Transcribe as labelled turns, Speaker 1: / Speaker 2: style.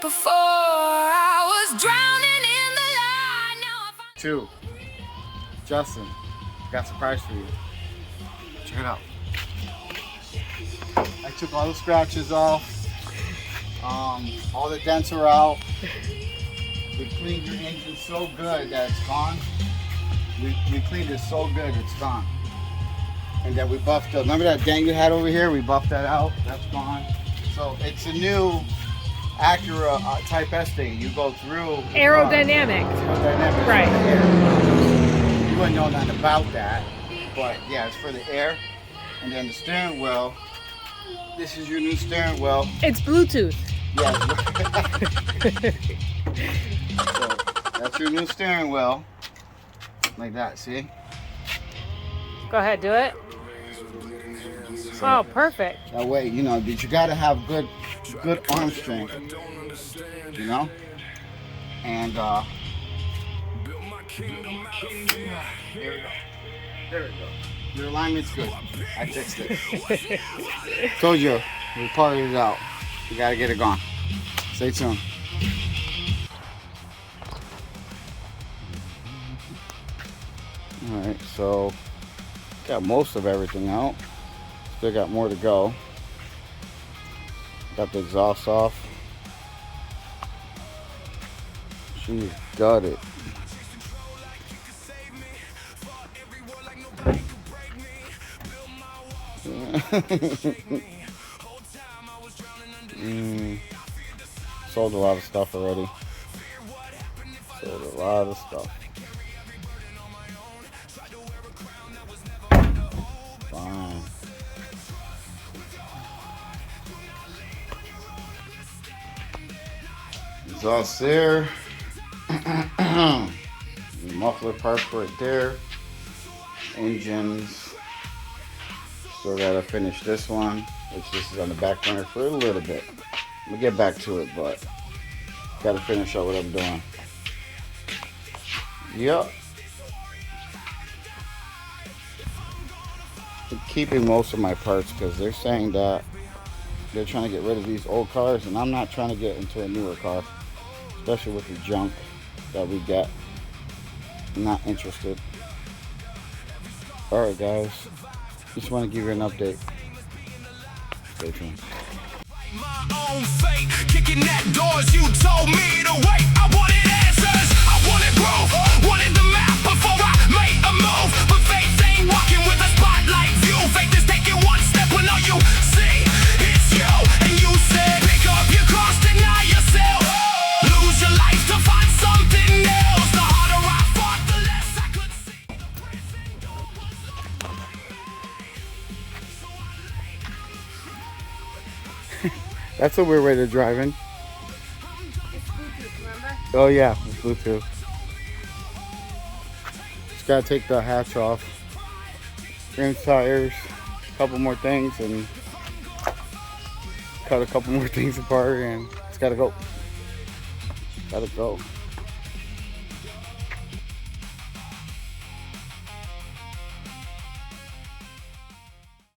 Speaker 1: Before I was drowning in the light. Now I find
Speaker 2: 2. Justin, got a surprise for you. Check it out. I took all the scratches off. All the dents are out. We cleaned your engine so good that it's gone. We cleaned it so good it's gone. And then we buffed up. Remember that dent you had over here? We buffed that out. That's gone. So it's a new Acura Type S thing. You go through
Speaker 3: Aerodynamic.
Speaker 2: Aerodynamic.
Speaker 3: Right.
Speaker 2: Air. You wouldn't know nothing about that, but yeah, it's for the air. And then the steering wheel. This is your new steering wheel.
Speaker 3: It's Bluetooth.
Speaker 2: Yeah. So that's your new steering wheel. Like that, see?
Speaker 3: Go ahead, do it. Oh, perfect.
Speaker 2: That way, you know, you gotta have good arm strength. You know? And there we go. There we go. Your alignment's good. I fixed it. Told you, we parted it out. You gotta get it gone. Stay tuned. Alright, so got most of everything out. Still got more to go. Got the exhaust off. She's got it. Sold a lot of stuff already. Sold a lot of stuff. Fine. Exhaust there. Muffler parts right there. Engines. Still gotta finish this one, which this is on the back burner for a little bit. We'll get back to it, but gotta finish up what I'm doing. Yep. I'm keeping most of my parts because they're saying that they're trying to get rid of these old cars, and I'm not trying to get into a newer car, especially with the junk that we get. I'm not interested. Alright guys, just want to give you an update. Stay tuned.
Speaker 4: My own fate, kicking at doors you told me to wait. I wanted answers, I wanted proof, wanted the map before I made a move. But faith ain't walking with a spotlight view. Faith is taking one step when all you see it's you. And you said, pick up your cross, deny yourself, lose your life to find something else. The harder I fought, the less I could see.
Speaker 2: That's a weird way to drive in.
Speaker 3: It's Bluetooth, remember?
Speaker 2: Oh yeah, it's Bluetooth. Just gotta take the hatch off. Rims, tires, a couple more things, and cut a couple more things apart, and it's gotta go. Gotta go.